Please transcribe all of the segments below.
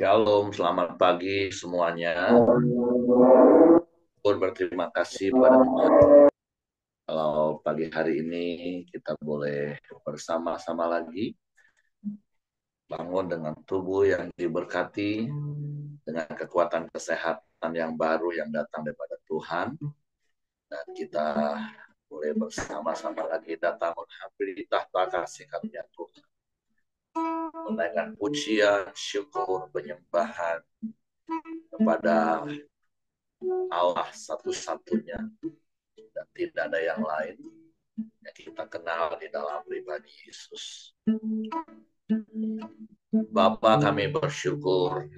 Shalom, selamat pagi semuanya. Berterima kasih pada Tuhan. Kalau pagi hari ini kita boleh bersama-sama lagi, bangun dengan tubuh yang diberkati, dengan kekuatan kesehatan yang baru yang datang daripada Tuhan, dan kita boleh bersama-sama lagi datang menghampiri tahta kasih karunia Tuhan. Menaikkan pujian, syukur, penyembahan kepada Allah satu-satunya, dan tidak ada yang lain yang kita kenal di dalam pribadi Yesus. Bapa, kami bersyukur,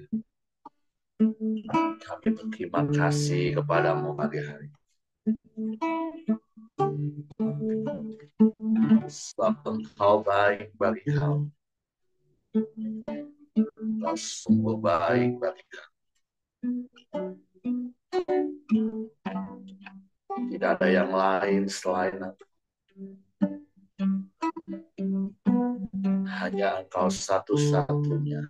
kami berterima kasih kepadamu pagi hari. Sebab Engkau baik bagi kami. Engkau sungguh baik bagi kami. Tidak ada yang lain selain Engkau. Hanya Engkau satu-satunya.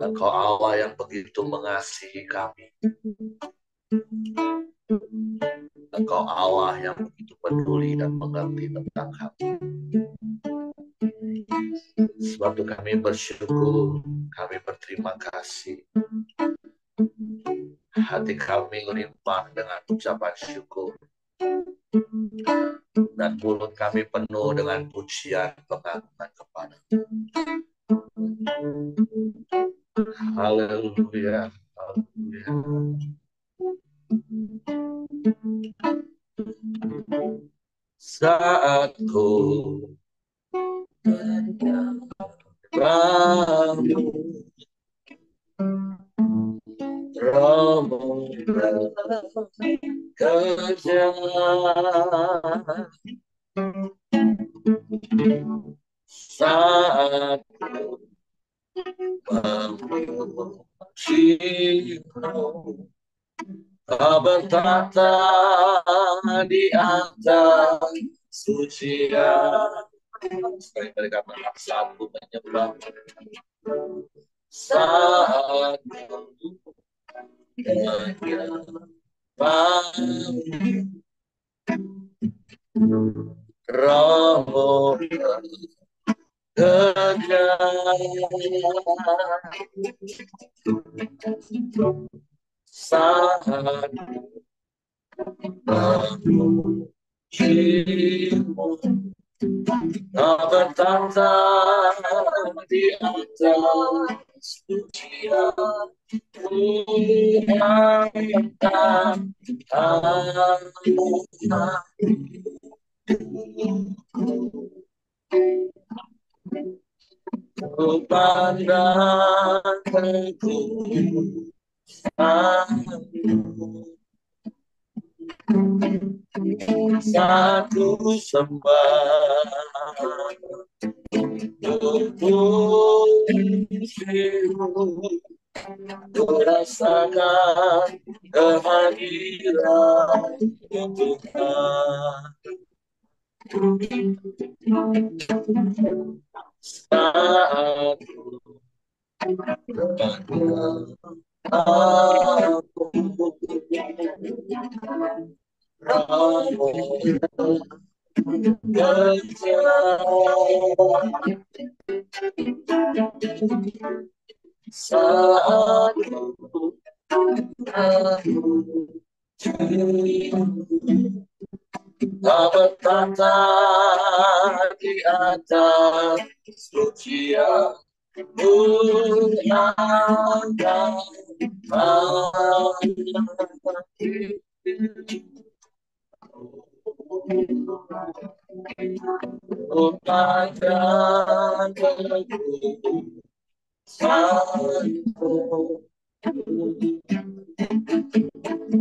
Engkau Allah yang begitu mengasihi kami. Engkau Allah yang begitu peduli dan mengerti tentang kami. Sebab itu kami bersyukur, kami berterima kasih. Hati kami limpah dengan ucapan syukur. Dan mulut kami penuh dengan pujian pengagungan kepada. Haleluya, haleluya. Saat ku bangun, rombong bekerja, saat ku memujimu, Kau bertata di atas sucian. Sekali mereka merasa aku menyembah. Saat ku menyembah, roh bekerja. Saat memujimu, Kau bertata di atas pujian. Ku pandang teguh satu sembah pujimu, ku rasakan kehadiran Tuhan. Saat Kau bertata di atas pujian,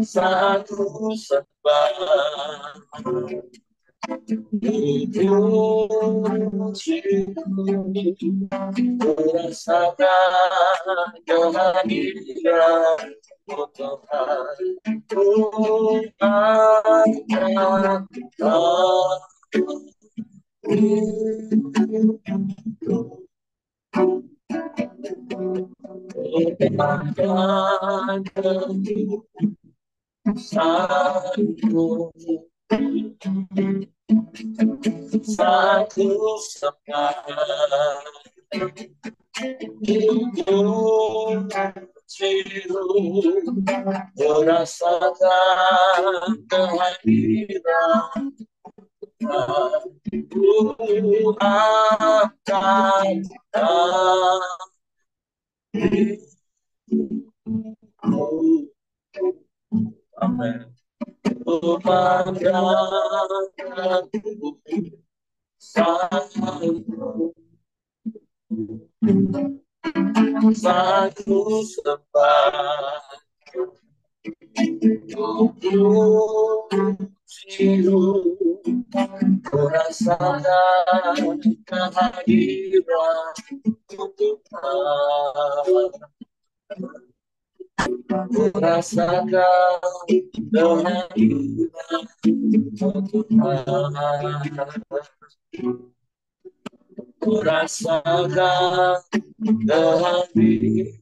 satu sembah rasakan kehadiran Tuhan. Satu semangat untuk merasakan kehadiran Tuhan akan Amin. Satu sebab merasakan kehadiran Tuhan, merasakan kehadiran Tuhan, merasakan kehadiran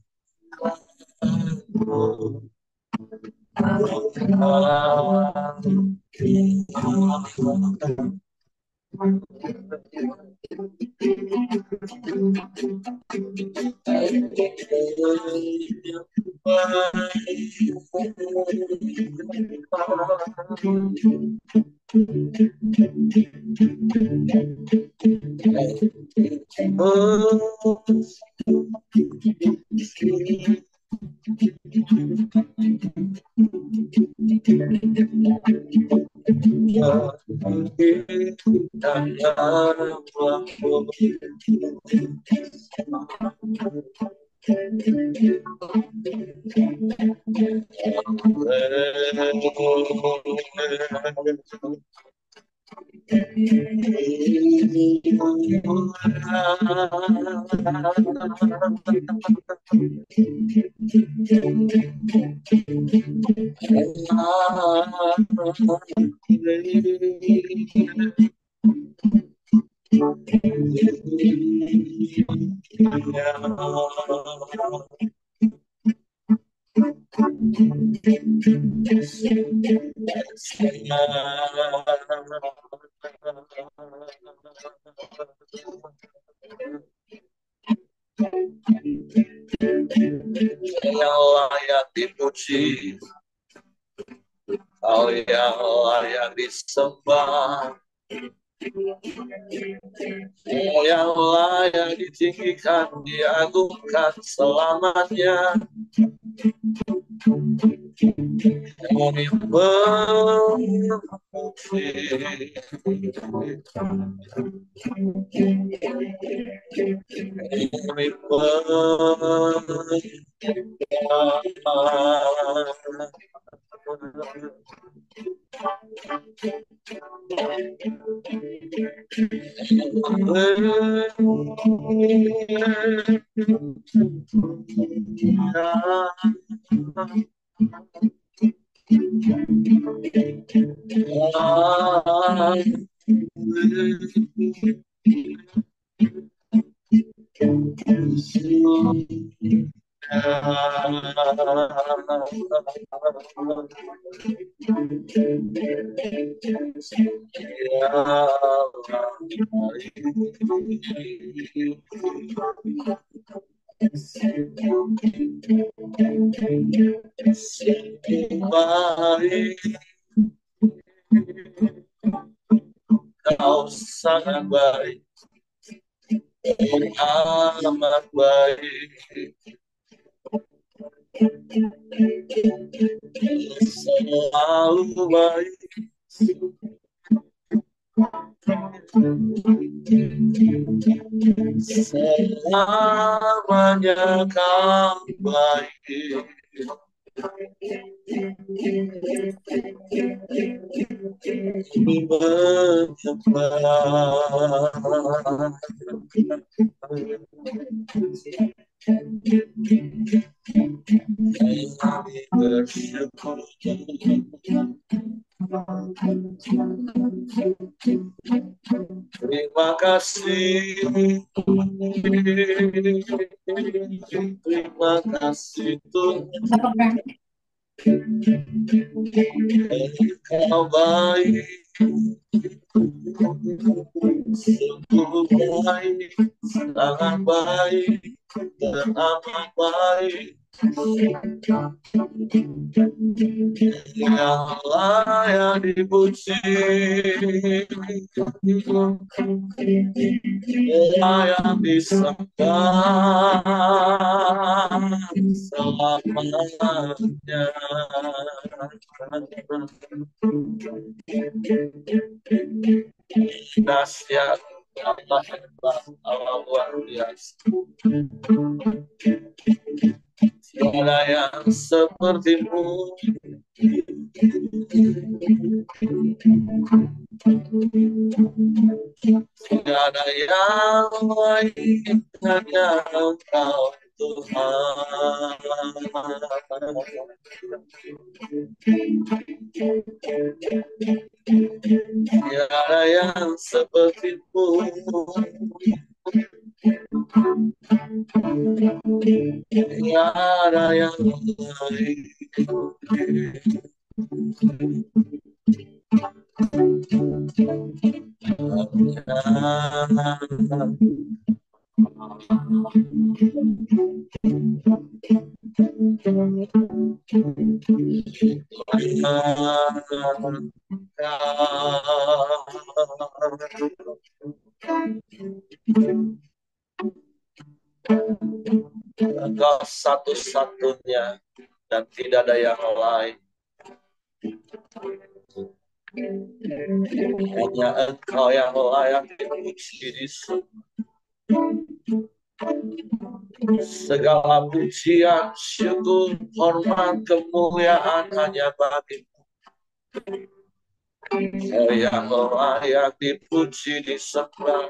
yang layak dipuji, Kau yang layak disembah, Kau yang layak ditinggikan, diagungkan selamanya. Kami memuji, kami baik, Kau sangat baik, amat baik, selalu baik, selamanya Kau baik. Menyembah Kami bersyukur. Terima kasih. Terima kasih Tuhan. Engkau baik, sungguh baik, sangat baik, teramat baik. Yang layak dipuji, layak disembah selamanya. Dahsyat Allah, hebat Allah, luar biasa. Tiada yang sepertimu. Tiada yang lain, hanya Engkau Tuhan. Tiada yang sepertimu. Tiada yang lain. Engkau satu-satunya dan tidak ada yang lain. Hanya Engkau yang layak dipuji di segala pujian, syukur, hormat, kemuliaan hanya bagimu. Kau yang layak dipuji, disembah,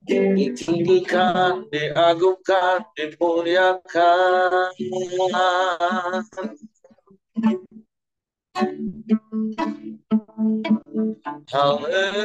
ditinggikan, diagungkan, dimuliakan. Haleluya.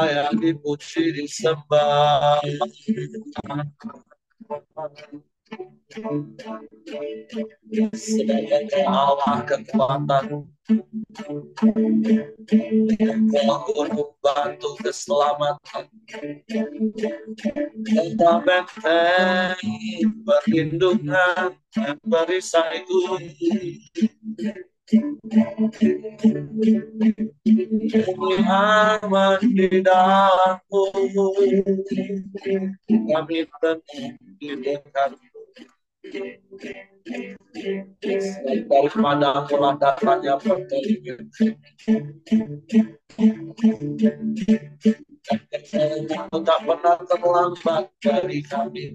Yang dipuji, disembah. Sedangkan Allah kekuatan, Engkau bantu keselamatan, Engkau benteng perlindungan dan perisaiku. Kami aman di dalam-Mu, kami tenang di dekat-Mu. Daripada pola datanya pertolongan, Engkau tak pernah terlambat dari kami.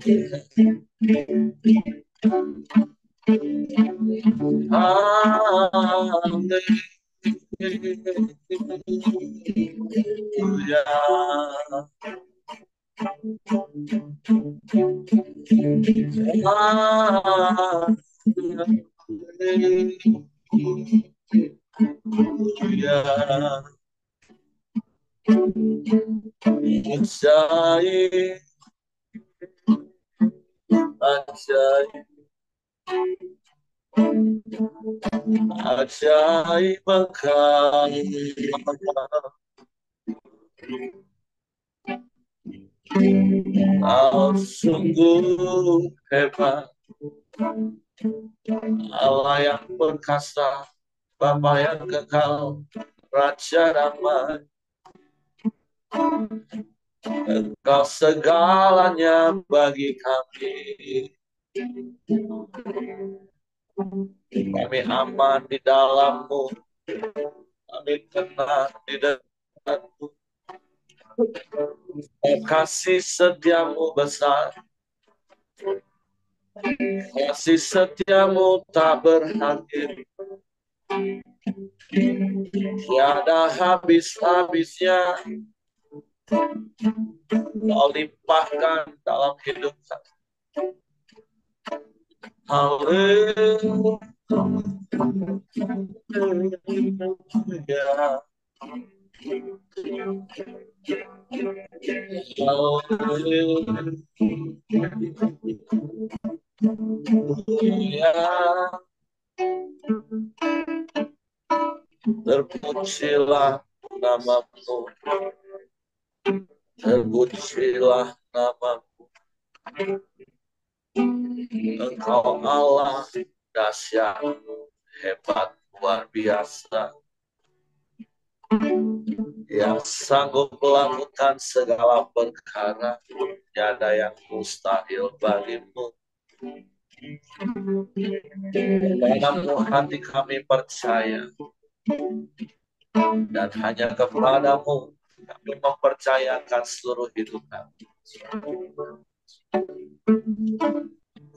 ajaib Engkau. Kau sungguh hebat, Allah yang perkasa, Bapa yang kekal, Raja damai. Engkau segalanya bagi kami. Kami aman di dalam-Mu, kami tenang di dekat-Mu. Kasih setiamu besar, kasih setiamu tak berakhir. Tiada habis-habisnya, Kau limpahkan dalam hidup kami. Haleluya. Terpujilah nama-Mu, terpujilah nama-Mu. Engkau Allah dahsyat, hebat, luar biasa, yang sanggup melakukan segala perkara. Tiada yang mustahil bagimu. Kepadamu hati kami percaya, dan hanya kepadamu kami mempercayakan seluruh hidup kami.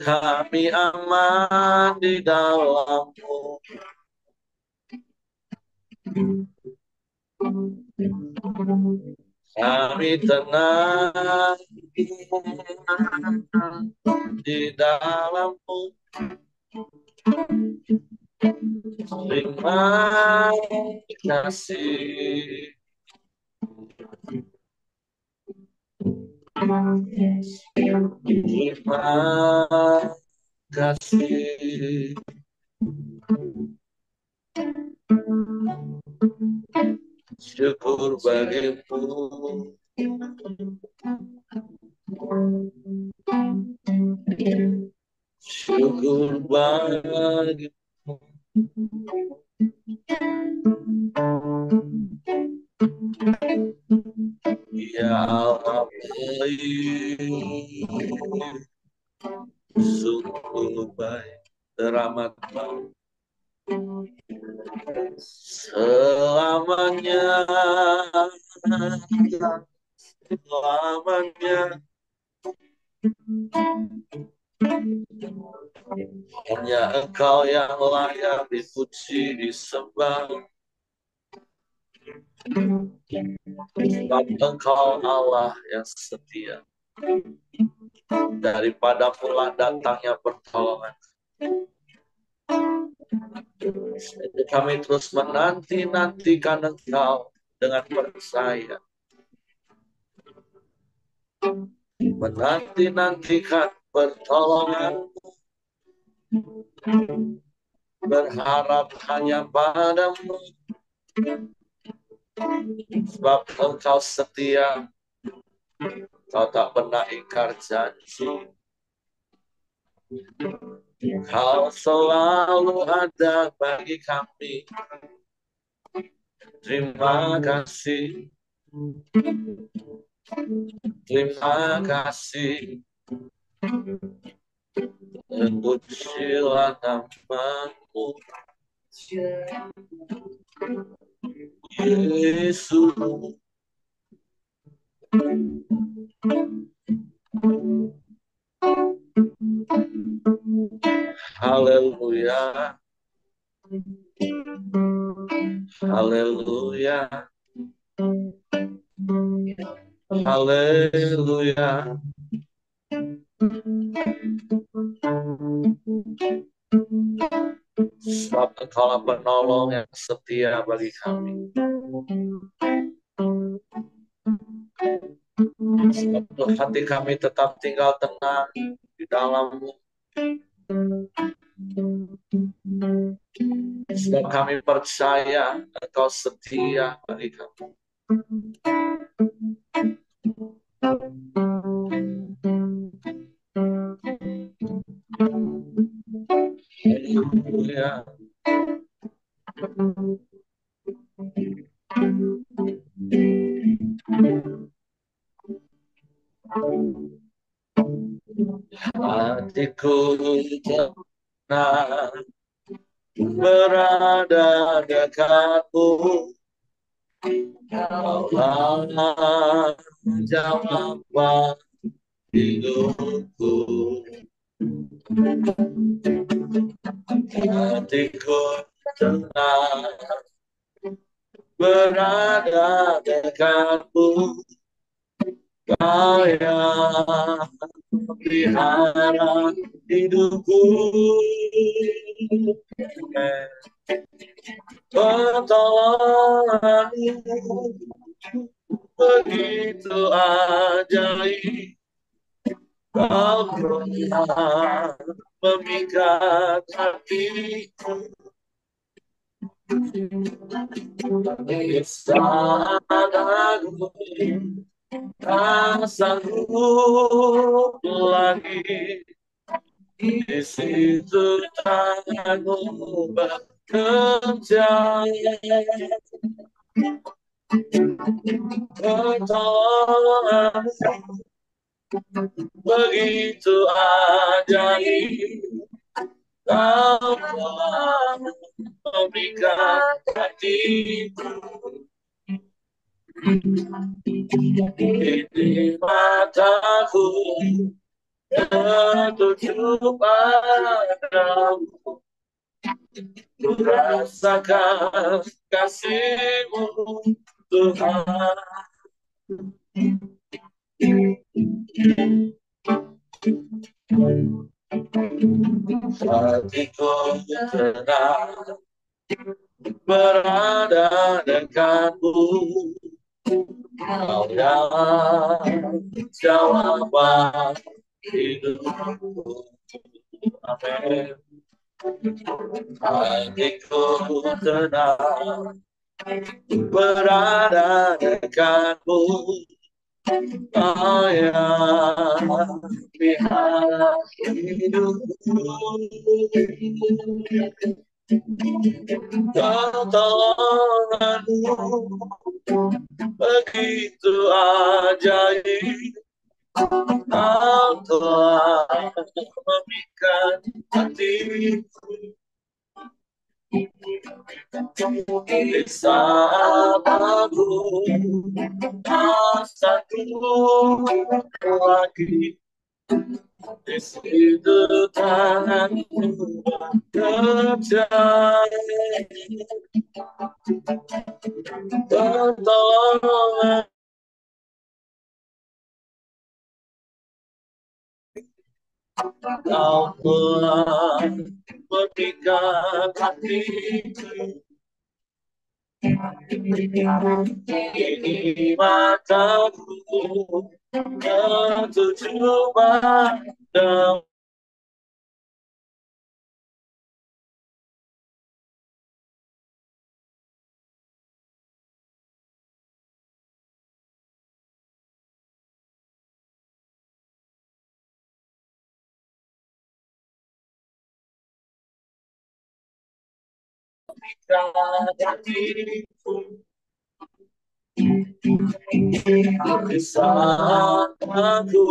Kami aman di dalam-Mu, kami tenang di dalam-Mu. Terima kasih. Terima kasih. Syukur bagimu. Syukur bagimu. Ya Allah, sungguh baik, teramat baik. Selamanya, selamanya. Hanya Engkau yang layak dipuji, disembah. Sebab Engkau Allah yang setia. Daripada pula datangnya pertolongan, kami terus menanti-nantikan Engkau dengan percaya. Menanti-nantikan pertolongan, berharap hanya padamu. Sebab Engkau setia, Kau tak pernah ingkar janji. Kau selalu ada bagi kami. Terima kasih. Terima kasih. Terpujilah nama-Mu, Yesus. Haleluya. Haleluya. Haleluya. Sebab Engkaulah penolong yang setia bagi kami. Sebab hati kami tetap tinggal tenang di dalam-Mu. Sebab kami percaya Engkau setia bagi kami. Haleluya. Hatiku tenang berada dekatmu. Kaulah jawaban hidupku. Hatiku tenang berada dekatmu. Kau yang pelihara hidupku. Pertolonganmu begitu ajaib. Kau pernah memikat hatiku. Di saat aku tak sanggup lagi, di situ tanganmu bekerja. Pertolonganmu begitu ajaib. Kau telah memberikan hatiku. Ini mataku tertuju padamu. Ku rasakan kasih-Mu, Tuhan. Hatiku tenang berada dekatmu. Kau yang jawaban hidupku. Amin. Hatiku tenang berada dekatmu. Kau yang pelihara hidupku. Pertolonganmu begitu ajaib. Kau telah memikat hatiku. Di saat aku tak sanggup lagi, di situ tanganmu bekerja. Pertolongan Kau telah memikat hatiku. Ini mataku tertuju padamu. Di saat aku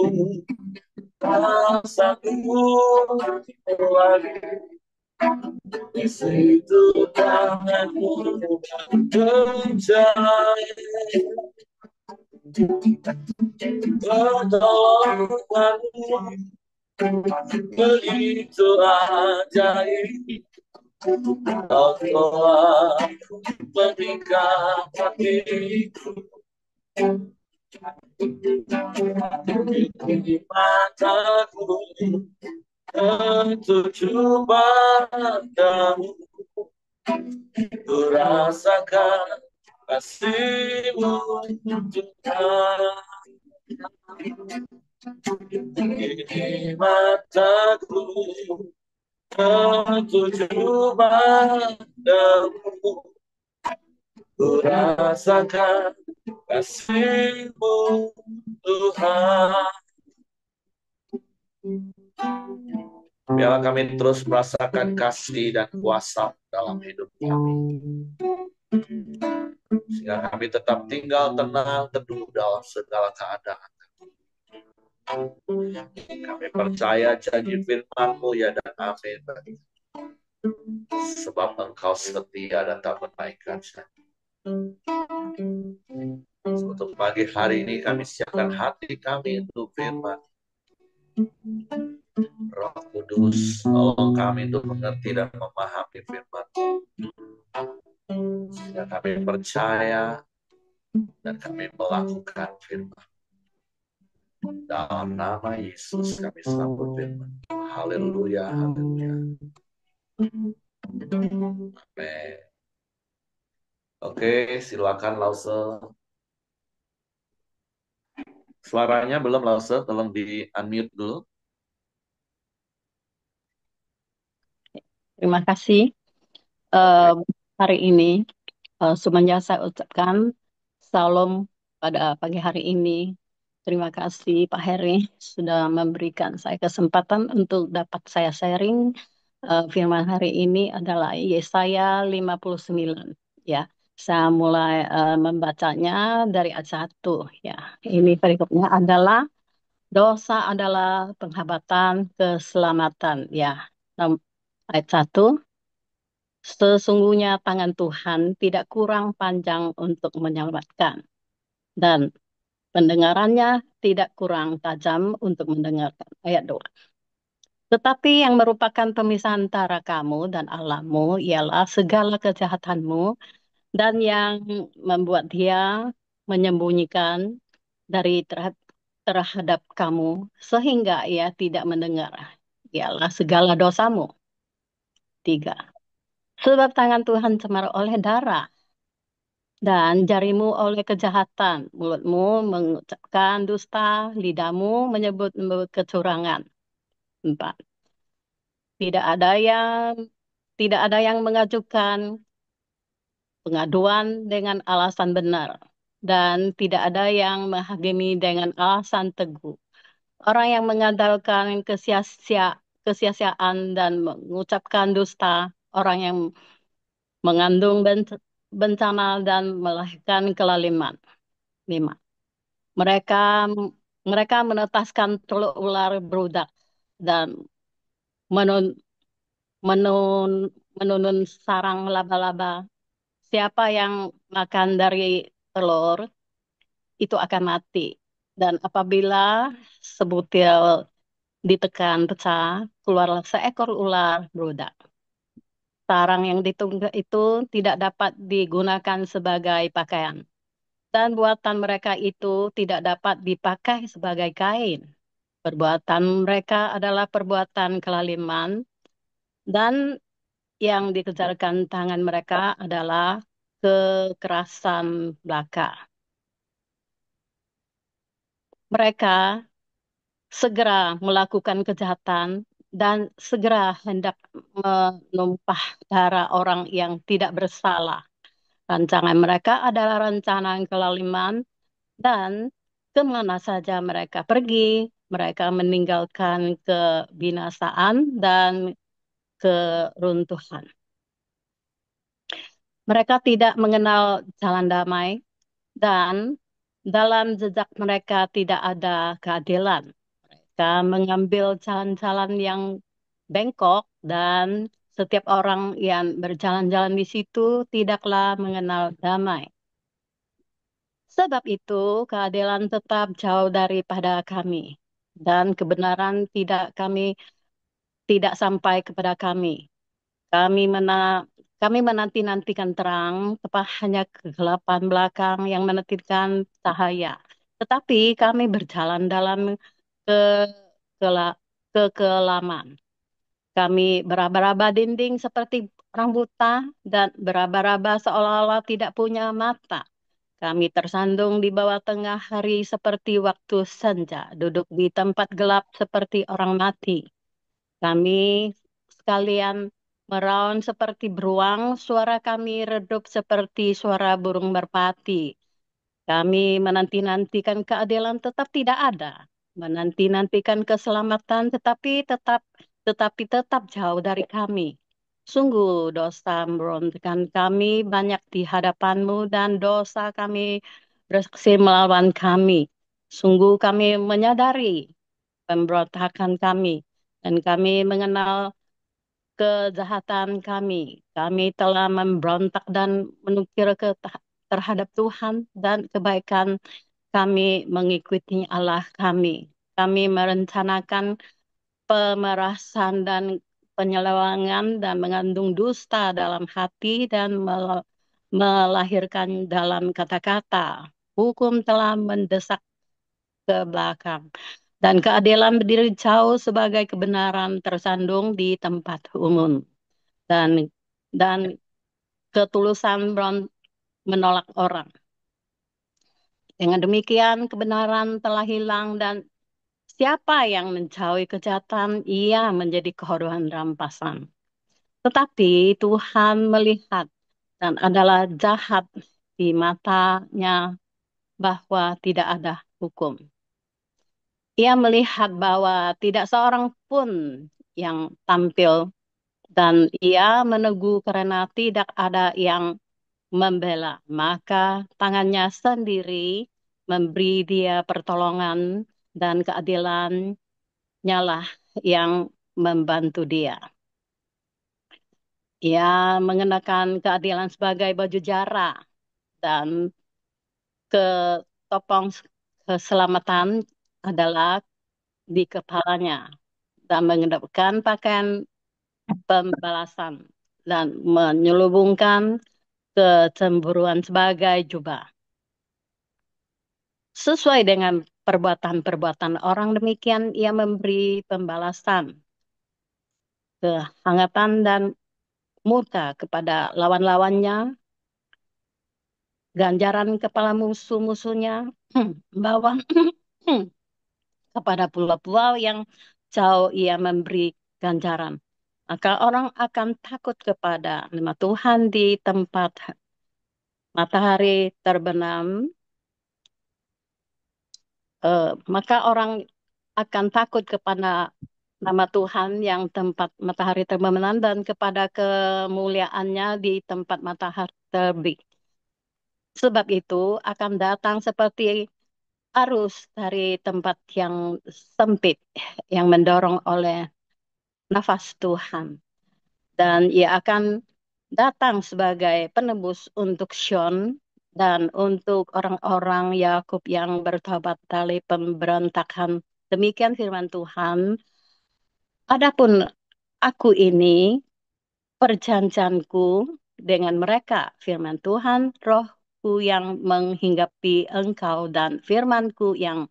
tak sanggup lagi, di situ tanganmu bekerja. Pertolonganmu begitu ajaib. Kau telah memikat hatiku. Di mataku tertuju padamu. Ku rasakan kasih-Mu, Tuhan. Ini mataku Aku cuma padamu, ku rasakan kasih-Mu Tuhan. Biarlah kami terus merasakan kasih dan kuasa dalam hidup kami. Sehingga kami tetap tinggal tenang, teduh dalam segala keadaan. Kami percaya janji firman-Mu ya dan amin. Sebab Engkau setia dan tak menaikkan janji. Untuk pagi hari ini kami siapkan hati kami untuk firman. Roh Kudus, tolong kami untuk mengerti dan memahami firman. Sehingga kami percaya dan kami melakukan firman. Dalam nama Yesus kami sambut firman. Haleluya, haleluya. Amin. Oke, silakan Lause. Suaranya belum Lause, tolong di unmute dulu. Terima kasih. Oke. Hari ini semuanya saya ucapkan salam pada pagi hari ini. Terima kasih Pak Heri sudah memberikan saya kesempatan untuk dapat saya sharing. Firman hari ini adalah Yesaya 59. Ya, saya mulai membacanya dari ayat 1. Ya, ini perikopnya adalah dosa adalah penghabatan keselamatan. Ya, ayat 1. Sesungguhnya tangan Tuhan tidak kurang panjang untuk menyelamatkan, dan pendengarannya tidak kurang tajam untuk mendengarkan. Ayat 2. Tetapi yang merupakan pemisah antara kamu dan Allahmu ialah segala kejahatanmu, dan yang membuat dia menyembunyikan dari terhadap kamu sehingga ia tidak mendengar ialah segala dosamu. 3. Sebab tangan Tuhan cemar oleh darah, dan jarimu oleh kejahatan, mulutmu mengucapkan dusta, lidahmu menyebut kecurangan. 4. Tidak ada yang tidak ada yang mengajukan pengaduan dengan alasan benar, dan tidak ada yang menghakimi dengan alasan teguh. Orang yang mengandalkan kesia-siaan dan mengucapkan dusta, orang yang mengandung bencana dan melahirkan kelaliman. 5. Mereka mereka menetaskan telur ular berudak dan menun, menun, menunun sarang laba-laba. Siapa yang makan dari telur itu akan mati. Dan apabila sebutir ditekan pecah, keluarlah seekor ular berudak. Sarang yang ditunggak itu tidak dapat digunakan sebagai pakaian. Dan buatan mereka itu tidak dapat dipakai sebagai kain. Perbuatan mereka adalah perbuatan kelaliman, dan yang dikejarkan tangan mereka adalah kekerasan belaka. Mereka segera melakukan kejahatan dan segera hendak menumpah darah orang yang tidak bersalah. Rancangan mereka adalah rencana kelaliman, dan kemana saja mereka pergi, mereka meninggalkan kebinasaan dan keruntuhan. Mereka tidak mengenal jalan damai, dan dalam jejak mereka tidak ada keadilan. Mereka mengambil jalan-jalan yang bengkok, dan setiap orang yang berjalan-jalan di situ tidaklah mengenal damai. Sebab itu, keadilan tetap jauh daripada kami, dan kebenaran tidak sampai kepada kami. Kami mena kami menanti-nantikan terang, tepah hanya kegelapan belakang yang menantikan cahaya. Tetapi kami berjalan dalam ke kela- kekelaman. Kami beraba-raba dinding seperti orang buta, dan beraba-raba seolah-olah tidak punya mata. Kami tersandung di bawah tengah hari seperti waktu senja, duduk di tempat gelap seperti orang mati. Kami kalian meraung seperti beruang, suara kami redup seperti suara burung merpati. Kami menanti-nantikan keadilan tetap tidak ada. Menanti-nantikan keselamatan tetapi tetap jauh dari kami. Sungguh dosa memberontakkan kami banyak di hadapanmu dan dosa kami beraksi melawan kami. Sungguh kami menyadari pemberontakan kami dan kami mengenal kejahatan kami. Kami telah memberontak dan menukil terhadap Tuhan dan kebaikan kami mengikuti Allah kami. Kami merencanakan pemerasan dan penyelewangan dan mengandung dusta dalam hati dan melahirkan dalam kata-kata. Hukum telah mendesak ke belakang. Dan keadilan berdiri jauh sebagai kebenaran tersandung di tempat umum. Dan dan ketulusan menolak orang. Dengan demikian kebenaran telah hilang dan siapa yang menjauhi kejahatan, ia menjadi kehodohan rampasan. Tetapi Tuhan melihat dan adalah jahat di matanya bahwa tidak ada hukum. Ia melihat bahwa tidak seorang pun yang tampil dan ia meneguh karena tidak ada yang membela. Maka tangannya sendiri memberi dia pertolongan dan keadilan nyalah yang membantu dia. Ia mengenakan keadilan sebagai baju jara dan ke topeng keselamatan adalah di kepalanya dan mengenakan pakaian pembalasan dan menyelubungkan kecemburuan sebagai jubah. Sesuai dengan perbuatan-perbuatan orang demikian, ia memberi pembalasan, kehangatan dan murka kepada lawan-lawannya, ganjaran kepala musuh-musuhnya, bahwa kepada pulau-pulau yang jauh ia memberi ganjaran. Maka orang akan takut kepada nama Tuhan di tempat matahari terbenam. Maka orang akan takut kepada nama Tuhan yang tempat matahari terbenam dan kepada kemuliaannya di tempat matahari terbit. Sebab itu akan datang seperti arus dari tempat yang sempit yang mendorong oleh nafas Tuhan. Dan ia akan datang sebagai penebus untuk Sion dan untuk orang-orang Yakub yang bertobat dari pemberontakan. Demikian firman Tuhan. Adapun aku ini perjanjianku dengan mereka, firman Tuhan, rohku yang menghinggapi engkau dan firmanku yang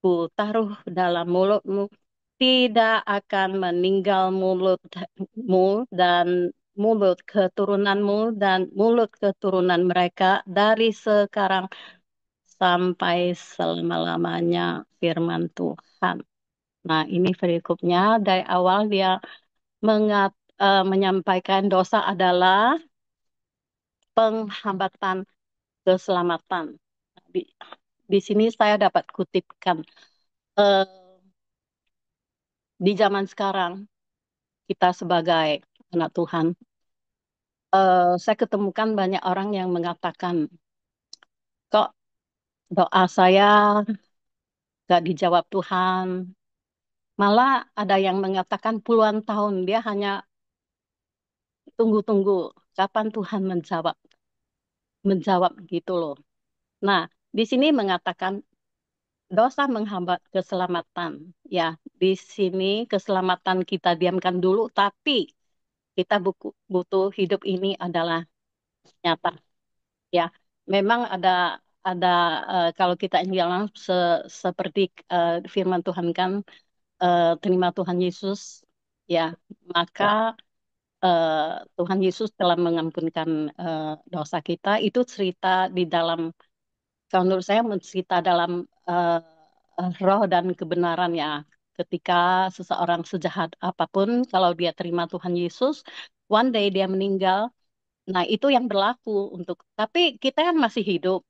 ku taruh dalam mulutmu tidak akan meninggal mulutmu dan mulut keturunanmu dan mulut keturunan mereka dari sekarang sampai selama-lamanya firman Tuhan. Nah, ini perikopnya dari awal dia menyampaikan dosa adalah penghambatan keselamatan. Di, di sini saya dapat kutipkan eh, di zaman sekarang kita sebagai anak Tuhan, saya ketemukan banyak orang yang mengatakan kok doa saya gak dijawab Tuhan. Malah ada yang mengatakan puluhan tahun dia hanya tunggu-tunggu kapan Tuhan menjawab gitu loh. Nah, di sini mengatakan dosa menghambat keselamatan. Ya, di sini keselamatan kita diamkan dulu, tapi kita butuh hidup ini adalah nyata. Ya, memang ada kalau kita ini jalan seperti firman Tuhan kan terima Tuhan Yesus, ya maka Tuhan Yesus telah mengampunkan dosa kita. Itu cerita di dalam, kalau menurut saya cerita dalam roh dan kebenaran ya. ketika seseorang sejahat apapun, kalau dia terima Tuhan Yesus, one day dia meninggal. Nah, itu yang berlaku untuk, tapi kita kan masih hidup,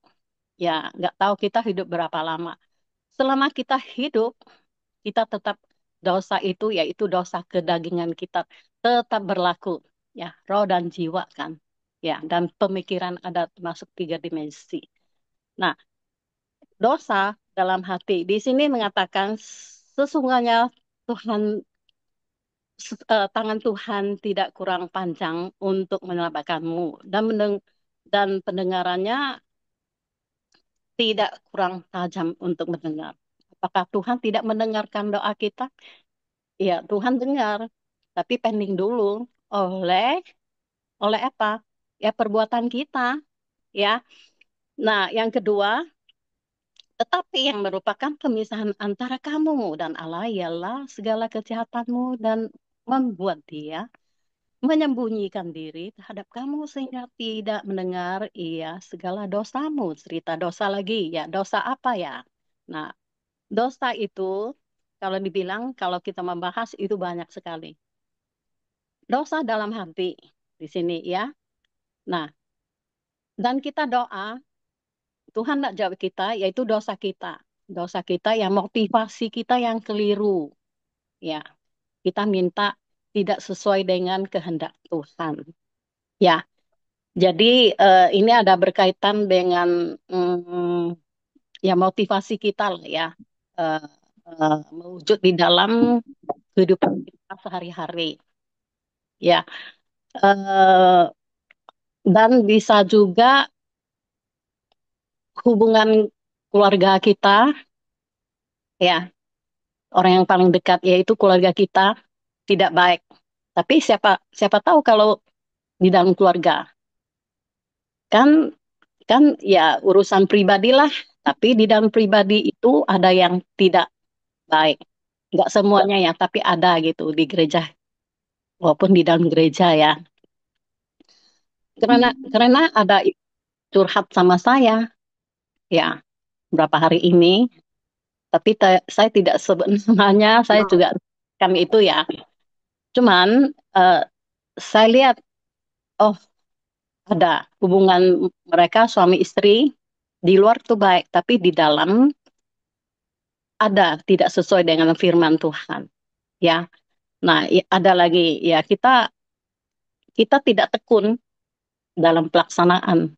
ya nggak tahu kita hidup berapa lama. Selama kita hidup, kita tetap dosa itu, yaitu dosa kedagingan kita, tetap berlaku, ya roh dan jiwa kan, ya dan pemikiran ada masuk 3 dimensi. Nah, dosa dalam hati di sini mengatakan sesungguhnya Tuhan tangan Tuhan tidak kurang panjang untuk menyelamatkanmu dan pendengarannya tidak kurang tajam untuk mendengar. Apakah Tuhan tidak mendengarkan doa kita? Ya, Tuhan dengar, tapi pending dulu oleh oleh apa? Ya perbuatan kita, ya. Nah, yang kedua, tetapi yang merupakan pemisahan antara kamu dan Allah ialah segala kejahatanmu dan membuat dia menyembunyikan diri terhadap kamu sehingga tidak mendengar segala dosamu. Cerita dosa lagi, ya dosa apa ya? Nah, dosa itu kalau dibilang, kalau kita membahas itu banyak sekali. Dosa dalam hati di sini ya. Nah, dan kita doa, Tuhan tidak jawab kita, yaitu dosa kita. Dosa kita yang motivasi kita yang keliru. Ya, kita minta tidak sesuai dengan kehendak Tuhan. Ya, jadi ini ada berkaitan dengan ya motivasi kita lah ya. Eh, mewujud di dalam kehidupan kita sehari-hari. Ya, eh, dan bisa juga hubungan keluarga kita, ya orang yang paling dekat yaitu keluarga kita tidak baik. Tapi siapa siapa tahu kalau di dalam keluarga kan kan ya urusan pribadi lah. Tapi di dalam pribadi itu ada yang tidak baik. Nggak semuanya ya, tapi ada gitu di gereja walaupun di dalam gereja ya. Karena ada curhat sama saya ya berapa hari ini, tapi saya tidak sebenarnya saya juga kan itu ya. Cuman eh, saya lihat, oh ada hubungan mereka suami istri di luar tuh baik, tapi di dalam ada tidak sesuai dengan firman Tuhan. Ya, nah ada lagi ya kita kita tidak tekun dalam pelaksanaan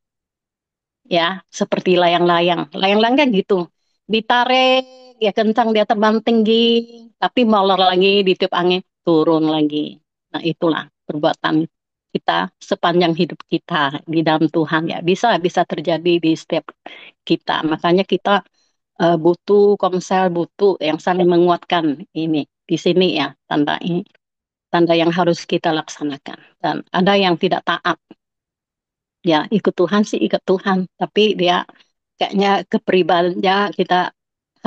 ya seperti layang-layang. Layang-layang kan gitu, ditarik ya kencang dia terbang tinggi, tapi molor lagi ditiup angin turun lagi. Nah itulah perbuatan kita sepanjang hidup kita di dalam Tuhan ya bisa bisa terjadi di setiap kita. Makanya kita butuh komsel, butuh yang saling menguatkan ini di sini ya tanda ini tanda yang harus kita laksanakan. Dan ada yang tidak taat ya ikut Tuhan sih ikut Tuhan, tapi dia kayaknya kepribadiannya kita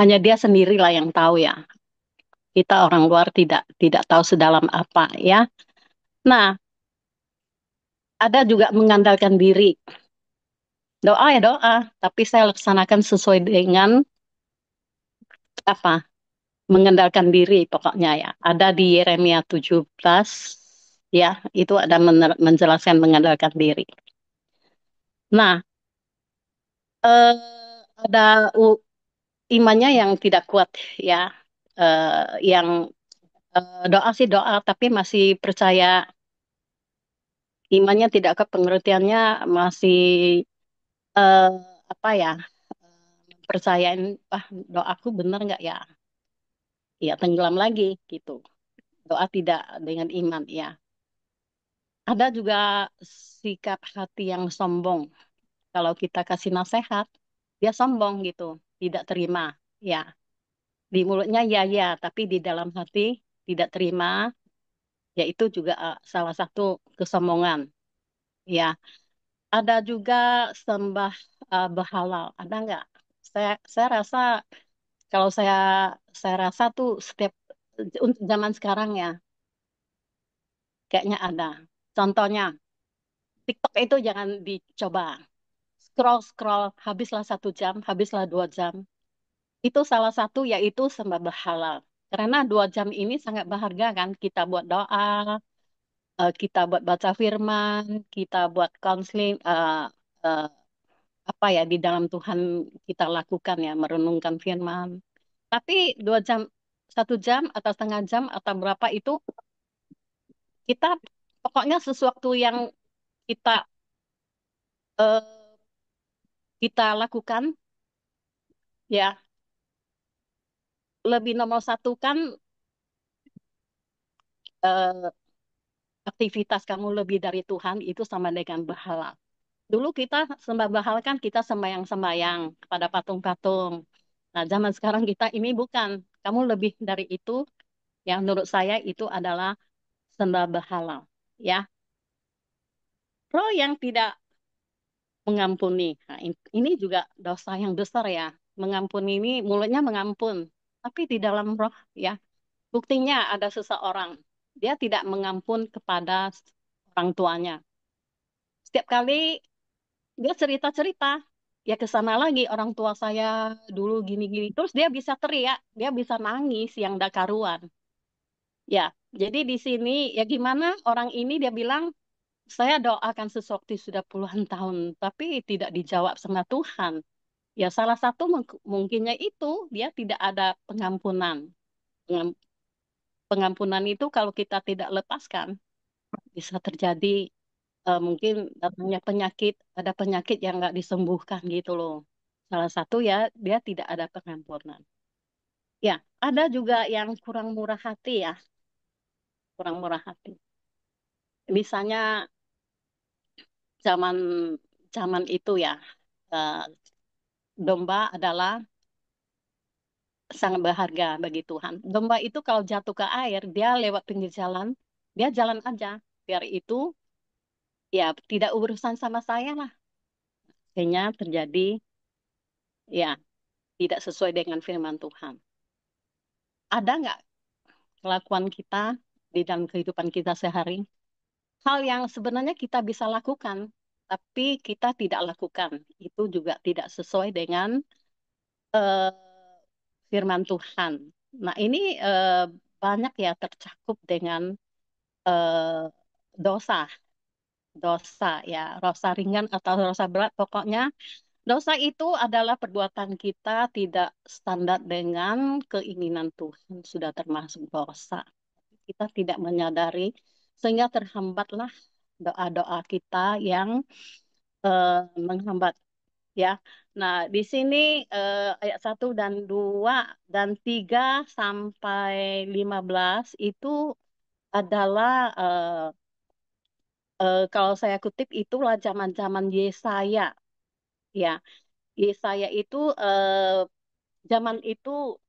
hanya dia sendirilah yang tahu ya. Kita orang luar tidak tidak tahu sedalam apa ya. Nah, ada juga mengandalkan diri. Doa ya doa, tapi saya laksanakan sesuai dengan apa? Mengandalkan diri pokoknya ya. Ada di Yeremia 17 ya, itu ada menjelaskan mengandalkan diri. Nah, eh, ada imannya yang tidak kuat ya. Yang doa sih doa, tapi masih percaya imannya tidak ke pengertiannya masih eh, apa ya percayaan doaku benar nggak ya ya tenggelam lagi gitu doa tidak dengan iman ya ada juga sikap hati yang sombong kalau kita kasih nasihat dia sombong gitu tidak terima ya di mulutnya ya ya tapi di dalam hati tidak terima yaitu juga salah satu kesombongan ya ada juga sembah berhala ada nggak saya rasa kalau saya rasa tuh setiap untuk zaman sekarang ya kayaknya ada. Contohnya TikTok itu jangan dicoba. Scroll scroll habislah 1 jam, habislah 2 jam. Itu salah satu yaitu sembah berhala. Karena 2 jam ini sangat berharga kan. Kita buat doa, kita buat baca firman, kita buat counseling, eh, apa ya di dalam Tuhan kita lakukan ya, merenungkan firman. Tapi 2 jam, 1 jam atau setengah jam atau berapa itu kita pokoknya sesuatu yang kita eh, kita lakukan ya lebih nomor satu kan eh, aktivitas kamu lebih dari Tuhan itu sama dengan berhala. Dulu kita sembah berhala kan kita sembahyang-sembahyang kepada patung-patung. Nah, zaman sekarang kita ini bukan. Kamu lebih dari itu, yang menurut saya itu adalah sembah berhala. Ya, roh yang tidak mengampuni. Nah, ini juga dosa yang besar ya. Mengampuni ini mulutnya mengampun, tapi di dalam roh ya. Buktinya ada seseorang, dia tidak mengampun kepada orang tuanya. Setiap kali dia cerita-cerita, ya ke sana lagi orang tua saya dulu gini-gini. Terus dia bisa teriak, dia bisa nangis yang dak karuan. Ya, jadi di sini ya gimana orang ini dia bilang saya doakan sesuatu sudah puluhan tahun, tapi tidak dijawab sama Tuhan. Ya salah satu mungkinnya itu dia tidak ada pengampunan. Pengampunan itu kalau kita tidak lepaskan bisa terjadi mungkin datangnya penyakit, ada penyakit yang nggak disembuhkan gitu loh. Salah satu ya dia tidak ada pengampunan. Ya, ada juga yang kurang murah hati ya, kurang murah hati. Misalnya zaman zaman itu ya, eh, domba adalah sangat berharga bagi Tuhan. Domba itu kalau jatuh ke air, dia lewat pinggir jalan, dia jalan aja. Biar itu ya tidak urusan sama saya lah. Akhirnya terjadi ya tidak sesuai dengan firman Tuhan. Ada nggak kelakuan kita di dalam kehidupan kita sehari? Hal yang sebenarnya kita bisa lakukan, tapi kita tidak lakukan. Itu juga tidak sesuai dengan eh, firman Tuhan. Nah, ini banyak ya tercakup dengan eh, dosa, dosa ya, dosa ringan atau dosa berat. Pokoknya dosa itu adalah perbuatan kita tidak standar dengan keinginan Tuhan, sudah termasuk dosa. Kita tidak menyadari sehingga terhambatlah doa-doa kita yang menghambat ya. Nah, di sini ayat 1 dan 2 dan 3 sampai 15 itu adalah kalau saya kutip itulah zaman-zaman Yesaya ya. Yesaya itu zaman itu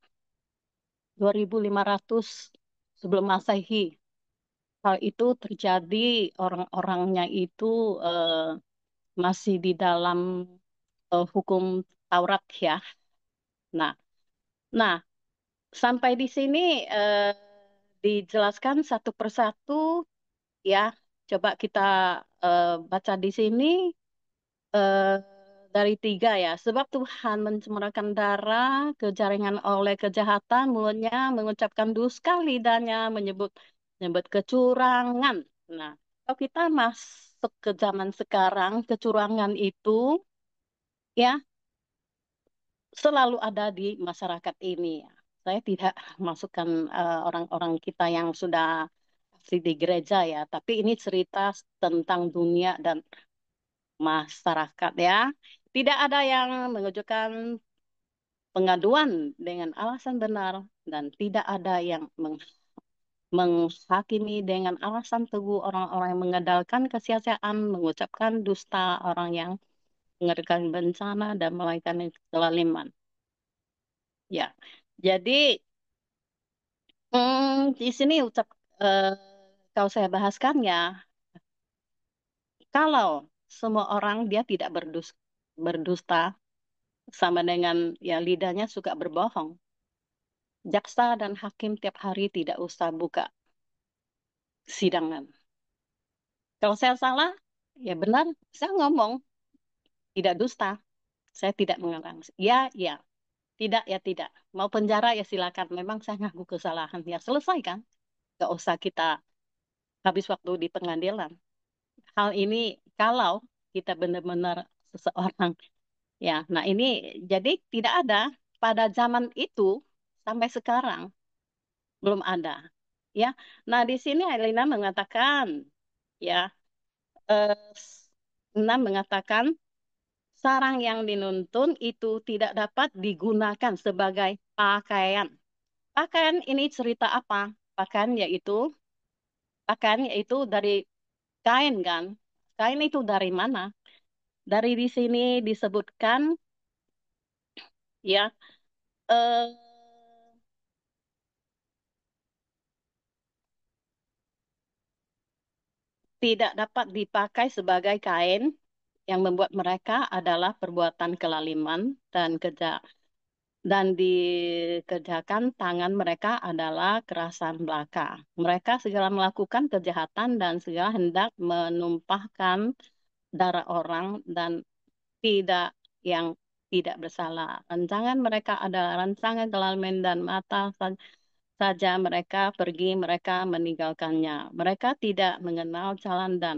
2500 sebelum Masehi. Hal itu terjadi orang-orangnya itu eh, masih di dalam hukum Taurat ya. Nah, nah sampai di sini dijelaskan satu persatu ya. Coba kita baca di sini eh, dari 3 ya. Sebab Tuhan mencemarakan darah, kejaringan oleh kejahatan, mulutnya mengucapkan dusta, lidahnya menyebut menyebut kecurangan. Nah, kalau kita masuk ke zaman sekarang, kecurangan itu ya selalu ada di masyarakat ini. Ya. Saya tidak masukkan orang-orang kita yang sudah asli di gereja ya, tapi ini cerita tentang dunia dan masyarakat ya. Tidak ada yang mengajukan pengaduan dengan alasan benar dan tidak ada yang menghakimi dengan alasan teguh orang-orang yang mengandalkan kesia-siaan, mengucapkan dusta orang yang mengerikan bencana dan melakukan kezaliman. Ya, jadi di sini eh, kalau saya bahaskan ya, kalau semua orang dia tidak berdusta sama dengan ya lidahnya suka berbohong. Jaksa dan hakim tiap hari tidak usah buka sidangan. Kalau saya salah, ya benar, saya ngomong tidak dusta. Saya tidak mengarang. Ya, ya. Tidak ya tidak. Mau penjara ya silakan. Memang saya ngaku kesalahan. Ya selesai kan? Gak usah kita habis waktu di pengadilan. Hal ini kalau kita benar-benar seseorang ya. Nah ini jadi tidak ada pada zaman itu sampai sekarang belum ada. Ya. Nah di sini Elina mengatakan ya eh, Enam mengatakan sarang yang dinuntun itu tidak dapat digunakan sebagai pakaian. Pakaian ini cerita apa? Pakaian yaitu dari kain kan? Kain itu dari mana? Dari di sini disebutkan ya eh, tidak dapat dipakai sebagai kain yang membuat mereka adalah perbuatan kelaliman dan dan dikerjakan tangan mereka adalah kerasan belaka. Mereka segala melakukan kejahatan dan segala hendak menumpahkan darah orang dan tidak yang tidak bersalah. Rancangan mereka adalah rancangan kelaliman dan mata saja mereka pergi, mereka meninggalkannya. Mereka tidak mengenal jalan dan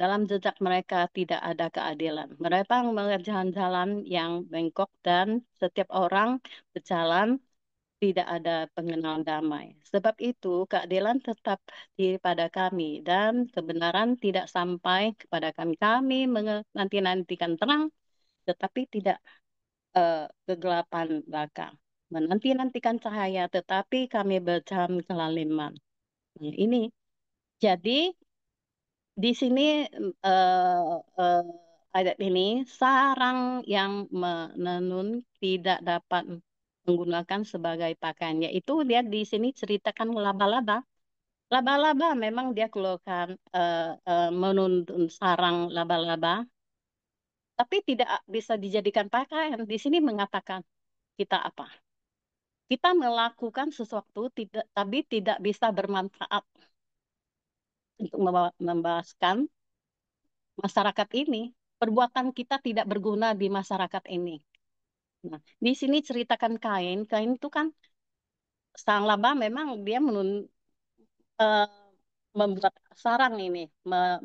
dalam jejak mereka tidak ada keadilan. Mereka mengerjakan jalan yang bengkok dan setiap orang berjalan tidak ada pengenal damai. Sebab itu keadilan tetap pada kami dan kebenaran tidak sampai kepada kami. Kami menanti-nantikan terang tetapi tidak kegelapan belakang. Menanti-nantikan cahaya tetapi kami berjalan kelaliman. Nah, ini jadi di sini eh, eh, ayat ini sarang yang menenun tidak dapat menggunakan sebagai pakaian. Yaitu dia di sini ceritakan laba-laba. Laba-laba memang dia keluarkan menuntun sarang laba-laba, tapi tidak bisa dijadikan pakaian. Di sini mengatakan kita apa? Kita melakukan sesuatu tidak, tapi tidak bisa bermanfaat untuk membebaskan masyarakat ini. Perbuatan kita tidak berguna di masyarakat ini. Nah, di sini ceritakan kain. Kain itu kan sang laba memang dia eh, membuat sarang ini,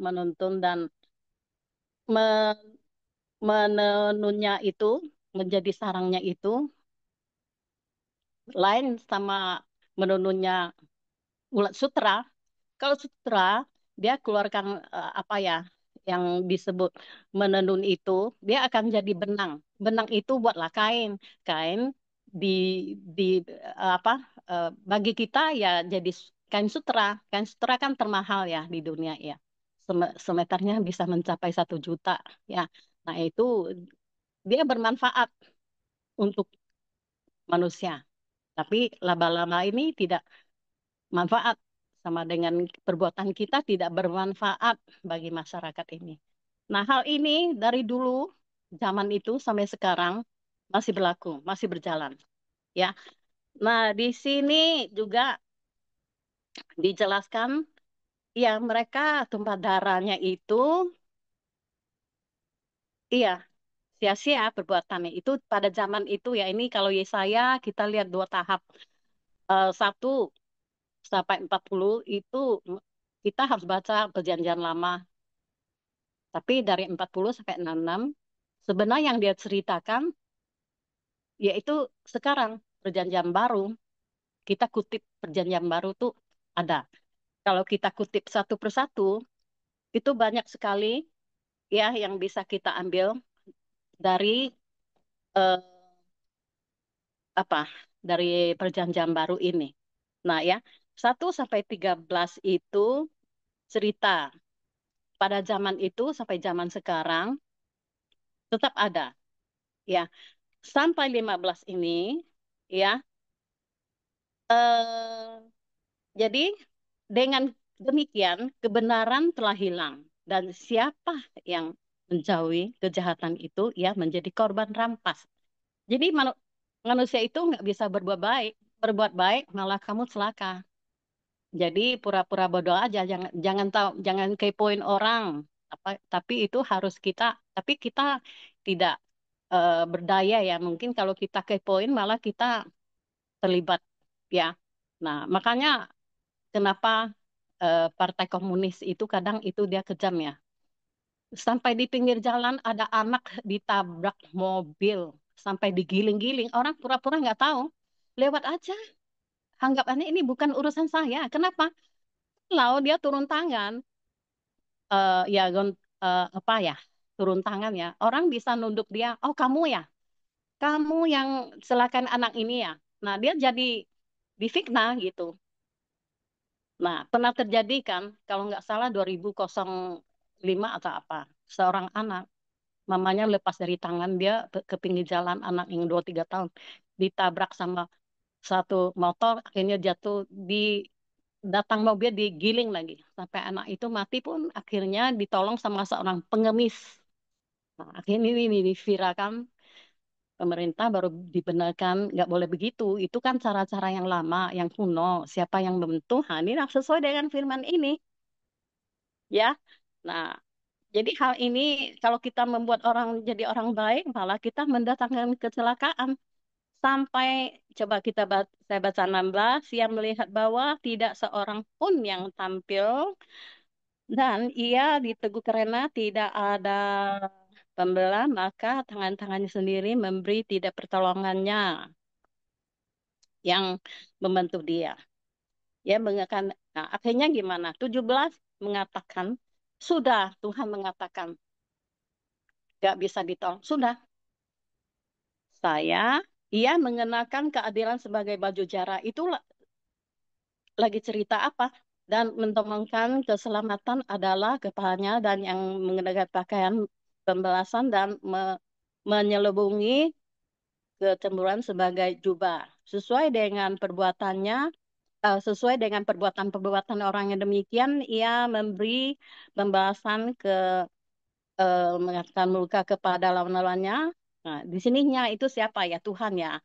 menuntun dan me- menenunnya itu menjadi sarangnya itu lain sama menenunnya ulat sutra. Kalau sutra dia keluarkan apa ya yang disebut menenun itu dia akan jadi benang. Benang itu buatlah kain. Kain di di apa bagi kita ya jadi kain sutra. Kain sutra kan termahal ya di dunia ya. Semeternya bisa mencapai 1 juta ya. Nah itu dia bermanfaat untuk manusia. Tapi laba-laba ini tidak manfaat sama dengan perbuatan kita tidak bermanfaat bagi masyarakat ini. Nah, hal ini dari dulu zaman itu sampai sekarang masih berlaku, masih berjalan, ya. Nah, di sini juga dijelaskan ya mereka tumpah darahnya itu iya sia-sia perbuatannya itu pada zaman itu ya ini kalau Yesaya kita lihat 2 tahap. Satu sampai 40 itu kita harus baca perjanjian lama. Tapi dari 40 sampai 66, sebenarnya yang dia ceritakan yaitu sekarang perjanjian baru. Kita kutip perjanjian baru tuh ada. Kalau kita kutip satu persatu, itu banyak sekali ya yang bisa kita ambil dari eh, apa? Dari perjanjian baru ini. Nah ya, 1 sampai 13 itu cerita pada zaman itu sampai zaman sekarang tetap ada ya. Sampai 15 ini ya jadi dengan demikian kebenaran telah hilang dan siapa yang menjauhi kejahatan itu ya menjadi korban rampas. Jadi manusia itu nggak bisa berbuat baik malah kamu celaka. Jadi pura-pura bodoh aja, jangan jangan tahu, jangan kepoin orang. Tapi itu harus kita, tapi kita tidak. berdaya ya. Mungkin kalau kita kepoin malah kita terlibat ya. Nah, makanya kenapa Partai Komunis itu kadang itu dia kejam ya. Sampai di pinggir jalan ada anak ditabrak mobil, sampai digiling-giling. Orang pura-pura nggak tahu, lewat aja. Anggapannya ini bukan urusan saya. Kenapa? Kalau dia turun tangan, ya apa ya, turun tangan ya. Orang bisa nunduk dia, oh kamu yang celakan anak ini ya. Nah dia jadi difitnah gitu. Nah pernah terjadi kan, kalau nggak salah 2005 atau apa, seorang anak mamanya lepas dari tangan dia ke pinggir jalan, anak yang 2 3 tahun ditabrak sama satu motor, akhirnya jatuh di datang mobil digiling lagi sampai anak itu mati pun akhirnya ditolong sama seorang pengemis. Nah, akhirnya ini diviralkan, pemerintah baru dibenarkan nggak boleh begitu. Itu kan cara-cara yang lama, yang kuno. Siapa yang membentuk? Nah, ini sesuai dengan firman ini, ya. Nah, jadi hal ini kalau kita membuat orang jadi orang baik, malah kita mendatangkan kecelakaan. Sampai coba saya baca 16, yang melihat bahwa tidak seorang pun yang tampil dan ia diteguh karena tidak ada pembela, maka tangan-tangannya sendiri memberi tidak pertolongannya yang membantu dia. Ya, mengatakan, nah, akhirnya gimana? 17 mengatakan, sudah Tuhan mengatakan, gak bisa ditolong. Sudah, saya, ia mengenakan keadilan sebagai baju jara. Itu lagi cerita apa? Dan mentomongkan keselamatan adalah kepalanya dan yang mengenakan pakaian pembelasan dan menyelubungi kecemburuan sebagai jubah. Sesuai dengan perbuatan-perbuatan orang yang demikian, ia memberi pembalasan mengatakan luka kepada lawan-lawannya. Nah, di sininya itu siapa ya? Tuhan ya.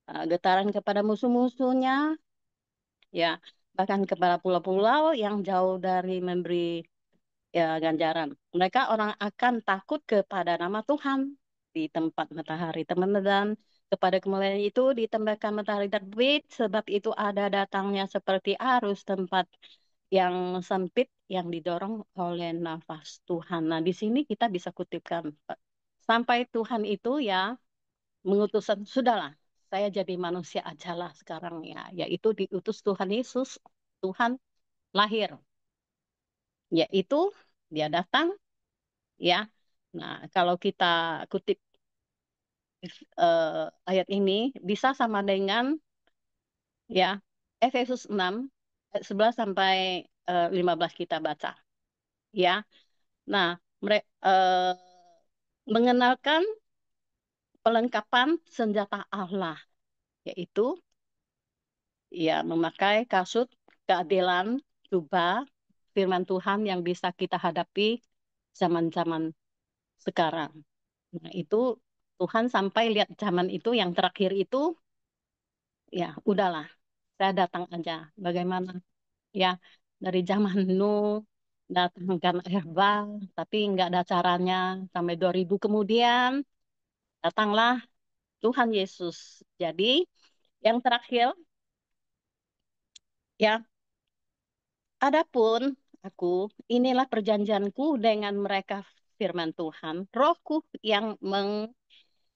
Getaran kepada musuh-musuhnya, ya. Bahkan kepada pulau-pulau yang jauh dari memberi ya ganjaran. Mereka orang akan takut kepada nama Tuhan di tempat matahari teman dan kepada kemuliaan itu ditambahkan matahari terbit sebab itu ada datangnya seperti arus tempat yang sempit yang didorong oleh nafas Tuhan. Nah, di sini kita bisa kutipkan sampai Tuhan itu ya mengutuskan sudahlah saya jadi manusia ajalah sekarang ya, yaitu diutus Tuhan Yesus, Tuhan lahir, yaitu dia datang ya. Nah, kalau kita kutip ayat ini bisa sama dengan ya Efesus 6 ayat 11 sampai 15 kita baca ya. Nah, mereka mengenalkan pelengkapan senjata Allah yaitu ya memakai kasut keadilan, jubah firman Tuhan yang bisa kita hadapi zaman-zaman sekarang. Nah, itu Tuhan sampai lihat zaman itu yang terakhir itu, ya udahlah, saya datang aja. Bagaimana? Ya, dari zaman Nuh, datangkan air bah, tapi nggak ada caranya. Sampai 2000 kemudian, datanglah Tuhan Yesus. Jadi, yang terakhir, ya, adapun aku, inilah perjanjianku dengan mereka firman Tuhan, rohku yang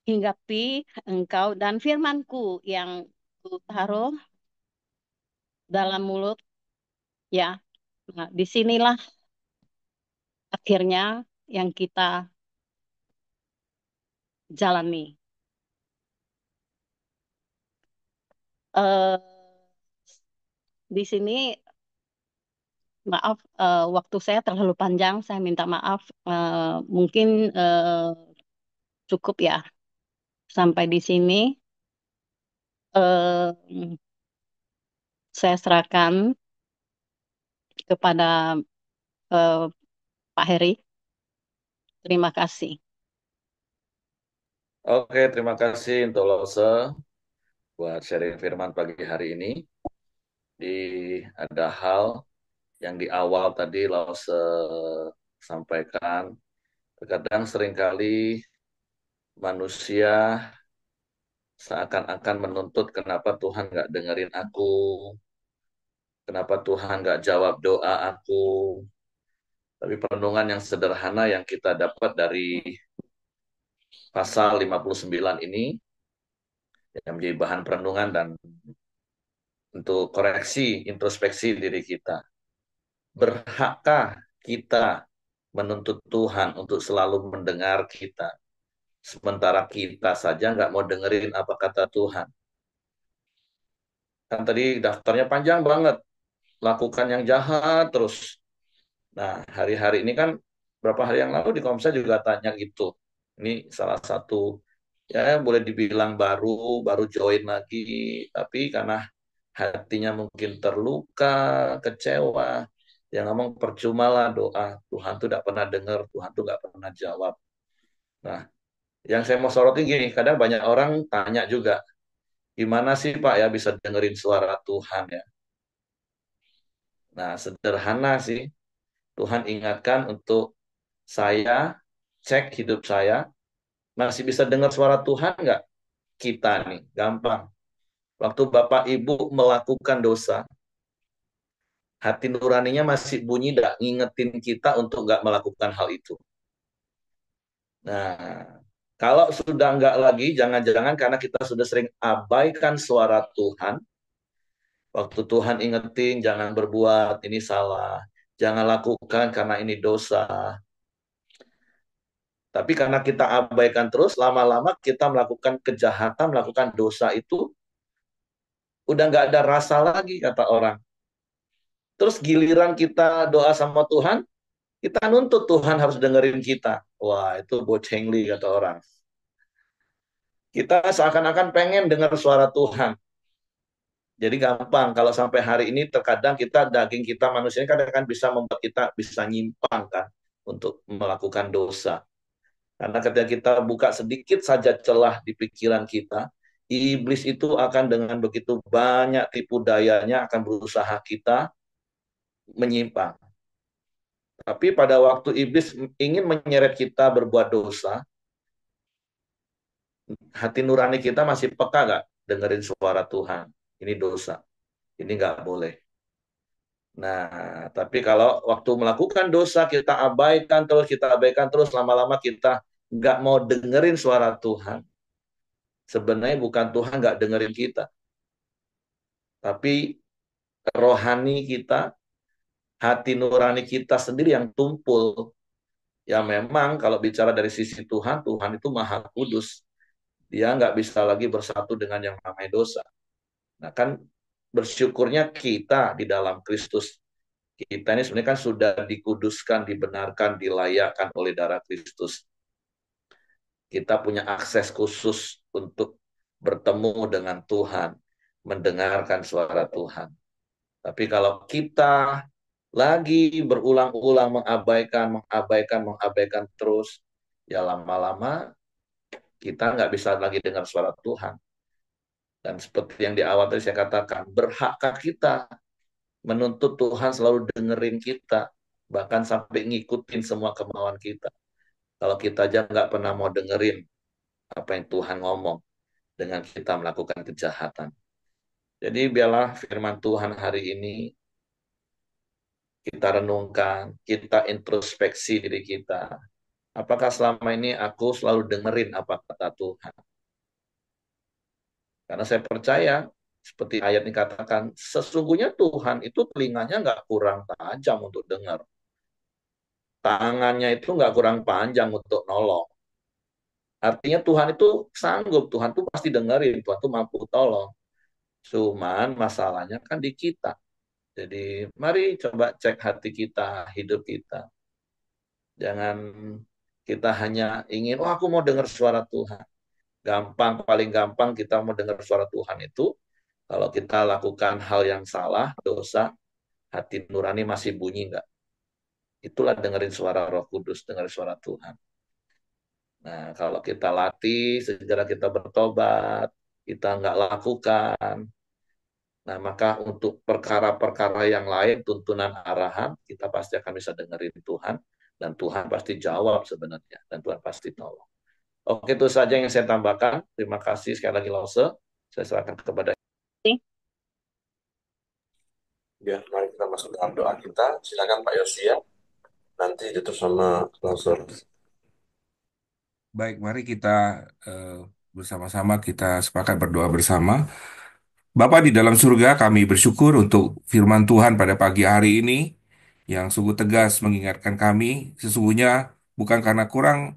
hinggapi engkau dan firmanku yang kutaruh dalam mulut ya. Nah, disinilah akhirnya yang kita jalani. Eh, di sini maaf waktu saya terlalu panjang, saya minta maaf. Mungkin cukup ya sampai di sini. Eh, saya serahkan kepada eh, Pak Heri. Terima kasih. Oke, terima kasih untuk Lose buat sharing firman pagi hari ini. Di ada hal yang di awal tadi Lause sampaikan, terkadang seringkali manusia seakan-akan menuntut kenapa Tuhan nggak dengerin aku, kenapa Tuhan nggak jawab doa aku. Tapi perenungan yang sederhana yang kita dapat dari pasal 59 ini, yang menjadi bahan perenungan dan untuk koreksi, introspeksi diri kita. Berhakkah kita menuntut Tuhan untuk selalu mendengar kita? Sementara kita saja nggak mau dengerin apa kata Tuhan. Kan tadi daftarnya panjang banget. Lakukan yang jahat terus. Nah, hari-hari ini kan berapa hari yang lalu di Komsel juga tanya gitu. Ini salah satu ya boleh dibilang baru join lagi, tapi karena hatinya mungkin terluka, kecewa, yang ngomong percuma lah doa. Tuhan tuh tidak pernah dengar, Tuhan tuh nggak pernah jawab. Nah, yang saya mau soroti gini, kadang banyak orang tanya juga, gimana sih Pak ya bisa dengerin suara Tuhan ya? Nah, sederhana sih. Tuhan ingatkan untuk saya cek hidup saya, masih bisa dengar suara Tuhan nggak? Kita nih, gampang. Waktu Bapak Ibu melakukan dosa, hati nuraninya masih bunyi nggak ngingetin kita untuk nggak melakukan hal itu. Nah, kalau sudah nggak lagi, jangan-jangan karena kita sudah sering abaikan suara Tuhan, waktu Tuhan ingetin, jangan berbuat, ini salah. Jangan lakukan karena ini dosa. Tapi karena kita abaikan terus, lama-lama kita melakukan kejahatan, melakukan dosa itu, udah nggak ada rasa lagi, kata orang. Terus giliran kita doa sama Tuhan, kita nuntut Tuhan harus dengerin kita. Wah, itu bocengli, kata orang. Kita seakan-akan pengen dengar suara Tuhan. Jadi gampang, kalau sampai hari ini terkadang kita, daging kita manusia ini kadang-kadang bisa membuat kita bisa nyimpang kan, untuk melakukan dosa. Karena ketika kita buka sedikit saja celah di pikiran kita, iblis itu akan dengan begitu banyak tipu dayanya akan berusaha kita menyimpang. Tapi pada waktu iblis ingin menyeret kita berbuat dosa, hati nurani kita masih peka nggak dengerin suara Tuhan. Ini dosa, ini nggak boleh. Nah, tapi kalau waktu melakukan dosa kita abaikan terus, lama-lama kita nggak mau dengerin suara Tuhan. Sebenarnya bukan Tuhan nggak dengerin kita, tapi rohani kita, hati nurani kita sendiri yang tumpul. Ya memang kalau bicara dari sisi Tuhan, Tuhan itu maha kudus. Dia nggak bisa lagi bersatu dengan yang namanya dosa. Nah kan bersyukurnya kita di dalam Kristus. Kita ini sebenarnya kan sudah dikuduskan, dibenarkan, dilayakkan oleh darah Kristus. Kita punya akses khusus untuk bertemu dengan Tuhan, mendengarkan suara Tuhan. Tapi kalau kita lagi berulang-ulang mengabaikan terus, ya lama-lama kita nggak bisa lagi dengar suara Tuhan. Dan seperti yang di awal tadi saya katakan, berhakkah kita menuntut Tuhan selalu dengerin kita, bahkan sampai ngikutin semua kemauan kita. Kalau kita aja nggak pernah mau dengerin apa yang Tuhan ngomong dengan kita melakukan kejahatan. Jadi biarlah firman Tuhan hari ini kita renungkan, kita introspeksi diri kita. Apakah selama ini aku selalu dengerin apa kata Tuhan? Karena saya percaya, seperti ayat ini katakan, sesungguhnya Tuhan itu telinganya nggak kurang tajam untuk dengar. Tangannya itu nggak kurang panjang untuk nolong. Artinya Tuhan itu sanggup, Tuhan itu pasti dengerin, Tuhan itu mampu tolong. Cuman masalahnya kan di kita. Jadi mari coba cek hati kita, hidup kita. Jangan kita hanya ingin, oh aku mau dengar suara Tuhan. Gampang, paling gampang kita mau dengar suara Tuhan itu kalau kita lakukan hal yang salah, dosa, hati nurani masih bunyi enggak. Itulah dengerin suara Roh Kudus, dengerin suara Tuhan. Nah, kalau kita latih, segera kita bertobat, kita enggak lakukan. Nah, maka untuk perkara-perkara yang lain, tuntunan arahan, kita pasti akan bisa dengerin Tuhan, dan Tuhan pasti jawab sebenarnya, dan Tuhan pasti tolong. Oke, itu saja yang saya tambahkan. Terima kasih sekali lagi, Lause. Saya serahkan kepada. Ya, mari kita masuk dalam doa kita. Silakan Pak Yosia. Nanti ditutup sama sponsor. Baik, mari kita eh, bersama-sama kita sepakat berdoa bersama. Bapa di dalam surga, kami bersyukur untuk firman Tuhan pada pagi hari ini yang sungguh tegas mengingatkan kami, sesungguhnya bukan karena kurang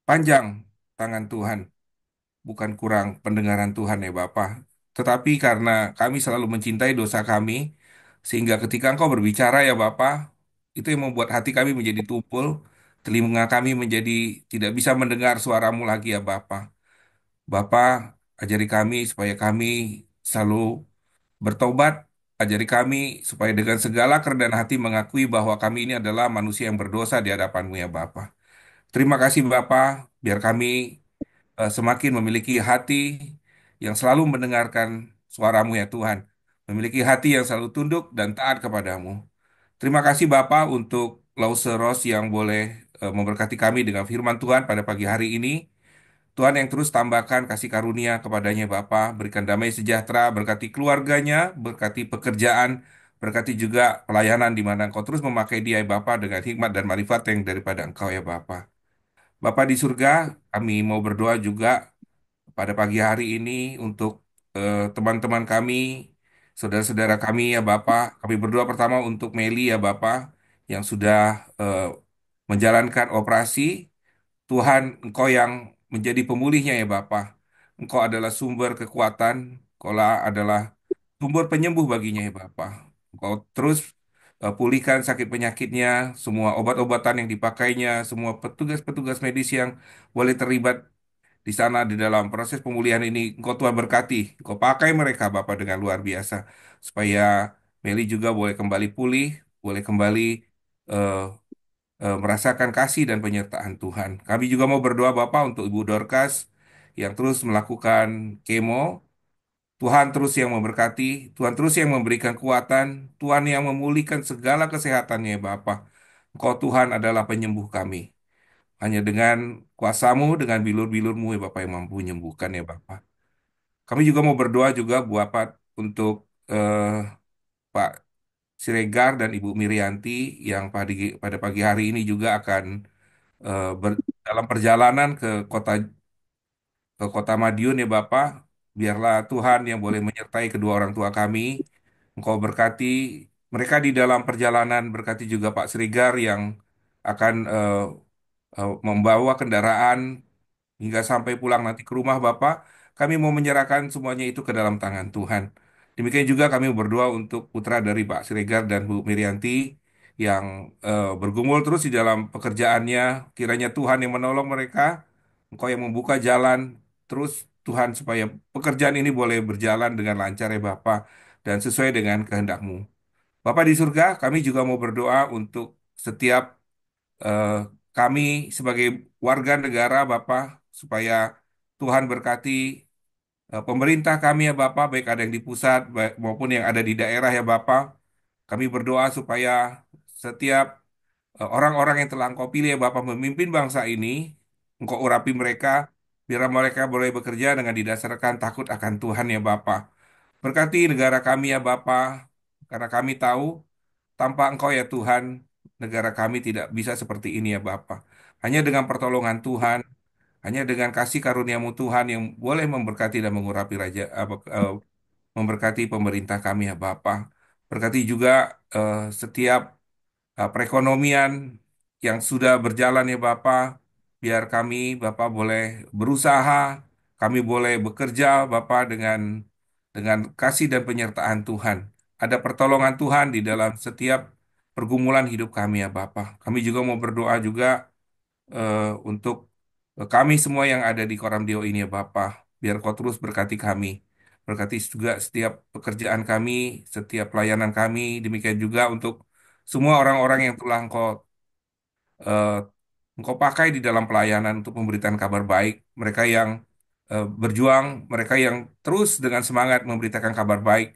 panjang tangan Tuhan, bukan kurang pendengaran Tuhan ya Bapa, tetapi karena kami selalu mencintai dosa kami, sehingga ketika Engkau berbicara ya Bapa, itu yang membuat hati kami menjadi tumpul, telinga kami menjadi tidak bisa mendengar suaramu lagi ya Bapa. Bapa, ajari kami supaya kami selalu bertobat, ajari kami supaya dengan segala kerendahan hati mengakui bahwa kami ini adalah manusia yang berdosa di hadapan-Mu ya Bapa. Terima kasih Bapa, biar kami semakin memiliki hati yang selalu mendengarkan suara-Mu ya Tuhan. Memiliki hati yang selalu tunduk dan taat kepadamu. Terima kasih Bapa untuk Lause Ros yang boleh memberkati kami dengan firman Tuhan pada pagi hari ini. Tuhan yang terus tambahkan kasih karunia kepadanya Bapa, berikan damai sejahtera, berkati keluarganya, berkati pekerjaan, berkati juga pelayanan di mana Engkau terus memakai dia ya Bapa dengan hikmat dan marifat yang daripada Engkau ya Bapa. Bapa di surga, kami mau berdoa juga pada pagi hari ini untuk teman-teman kami, saudara-saudara kami ya Bapa. Kami berdoa pertama untuk Meli ya Bapa yang sudah eh, menjalankan operasi. Tuhan, Engkau yang menjadi pemulihnya ya Bapa. Engkau adalah sumber kekuatan, Engkau adalah sumber penyembuh baginya ya Bapa. Engkau terus pulihkan sakit penyakitnya, semua obat-obatan yang dipakainya, semua petugas-petugas medis yang boleh terlibat di sana di dalam proses pemulihan ini. Engkau Tuhan berkati, Engkau pakai mereka Bapa dengan luar biasa, supaya Meli juga boleh kembali pulih, boleh kembali eh, merasakan kasih dan penyertaan Tuhan. Kami juga mau berdoa Bapak untuk Ibu Dorcas yang terus melakukan kemo. Tuhan terus yang memberkati, Tuhan terus yang memberikan kekuatan, Tuhan yang memulihkan segala kesehatannya Bapak. Engkau Tuhan adalah penyembuh kami. Hanya dengan kuasamu, dengan bilur-bilurmu ya Bapak yang mampu menyembuhkan ya Bapak. Kami juga mau berdoa juga Bapak untuk eh, Pak Siregar dan Ibu Mirianti yang pada pagi hari ini juga akan dalam perjalanan ke kota Madiun ya Bapak, biarlah Tuhan yang boleh menyertai kedua orang tua kami. Engkau berkati mereka di dalam perjalanan, berkati juga Pak Srigar yang akan membawa kendaraan hingga sampai pulang nanti ke rumah Bapak. Kami mau menyerahkan semuanya itu ke dalam tangan Tuhan. Demikian juga kami berdoa untuk putra dari Pak Siregar dan Bu Mirianti yang bergumul terus di dalam pekerjaannya. Kiranya Tuhan yang menolong mereka, Engkau yang membuka jalan terus Tuhan supaya pekerjaan ini boleh berjalan dengan lancar ya Bapak dan sesuai dengan kehendak-Mu. Bapak di surga, kami juga mau berdoa untuk setiap eh, kami sebagai warga negara Bapak supaya Tuhan berkati pemerintah kami ya Bapak, baik ada yang di pusat maupun yang ada di daerah ya Bapak. Kami berdoa supaya setiap orang-orang yang telah Engkau pilih ya Bapak memimpin bangsa ini, Engkau urapi mereka, biar mereka boleh bekerja dengan didasarkan takut akan Tuhan ya Bapak. Berkati negara kami ya Bapak, karena kami tahu tanpa Engkau ya Tuhan, negara kami tidak bisa seperti ini ya Bapak. Hanya dengan pertolongan Tuhan, hanya dengan kasih karuniamu Tuhan yang boleh memberkati dan mengurapi memberkati pemerintah kami ya Bapa. Berkati juga setiap perekonomian yang sudah berjalan ya Bapa. Biar kami Bapa boleh berusaha, kami boleh bekerja Bapa dengan kasih dan penyertaan Tuhan. Ada pertolongan Tuhan di dalam setiap pergumulan hidup kami ya Bapa. Kami juga mau berdoa juga untuk kami semua yang ada di Koram Deo ini ya Bapa, biar Kau terus berkati kami. Berkati juga setiap pekerjaan kami, setiap pelayanan kami, demikian juga untuk semua orang-orang yang telah eh, Engkau pakai di dalam pelayanan untuk memberikan kabar baik. Mereka yang berjuang, mereka yang terus dengan semangat memberitakan kabar baik.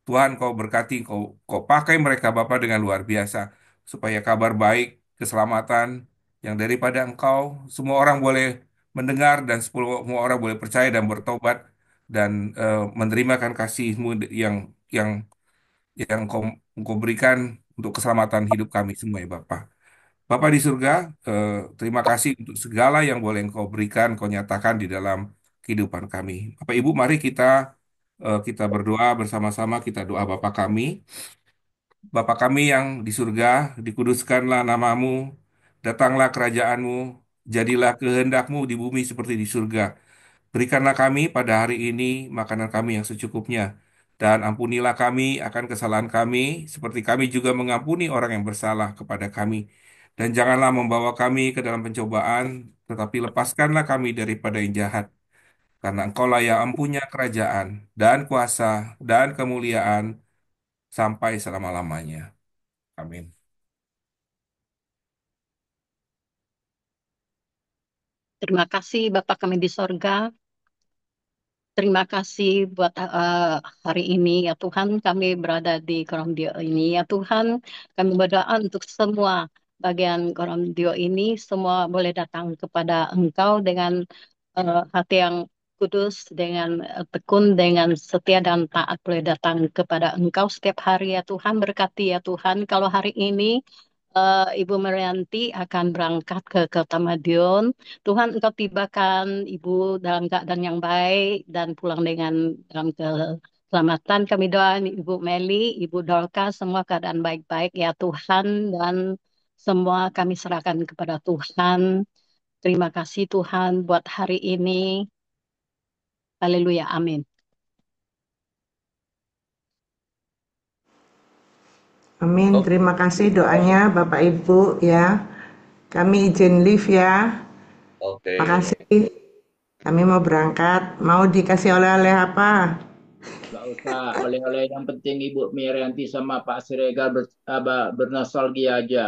Tuhan, Kau berkati, Kau pakai mereka Bapa dengan luar biasa, supaya kabar baik, keselamatan yang daripada Engkau, semua orang boleh mendengar dan semua orang boleh percaya dan bertobat dan menerimakan kasih-Mu yang Engkau berikan untuk keselamatan hidup kami semua ya Bapa. Bapa di surga, terima kasih untuk segala yang boleh Engkau berikan, Engkau nyatakan di dalam kehidupan kami. Bapak Ibu, mari kita berdoa bersama-sama, kita doa Bapa kami. Bapa kami yang di surga, dikuduskanlah namamu, datanglah kerajaanmu, jadilah kehendak-Mu di bumi seperti di surga. Berikanlah kami pada hari ini makanan kami yang secukupnya, dan ampunilah kami akan kesalahan kami, seperti kami juga mengampuni orang yang bersalah kepada kami. Dan janganlah membawa kami ke dalam pencobaan, tetapi lepaskanlah kami daripada yang jahat. Karena Engkaulah yang empunya kerajaan, dan kuasa, dan kemuliaan, sampai selama-lamanya. Amin. Terima kasih Bapak kami di sorga. Terima kasih buat hari ini ya Tuhan, kami berada di Koramdio ini ya Tuhan, kami berdoa untuk semua bagian Koramdio ini, semua boleh datang kepada Engkau dengan hati yang kudus, dengan tekun, dengan setia dan taat boleh datang kepada Engkau setiap hari ya Tuhan, berkati ya Tuhan. Kalau hari ini Ibu Merianti akan berangkat ke Kota Madiun, Tuhan Engkau tibakan Ibu dalam keadaan yang baik dan pulang dengan dalam keselamatan. Kami doain Ibu Meli, Ibu Dorka, semua keadaan baik-baik ya Tuhan, dan semua kami serahkan kepada Tuhan. Terima kasih Tuhan buat hari ini. Haleluya, amin. Amin. Terima kasih doanya Bapak Ibu ya. Kami izin live ya. Oke. Makasih. Kami mau berangkat. Mau dikasih oleh-oleh apa? Nggak usah oleh-oleh, yang penting Ibu Mirianti sama Pak Siregar bernostalgia aja.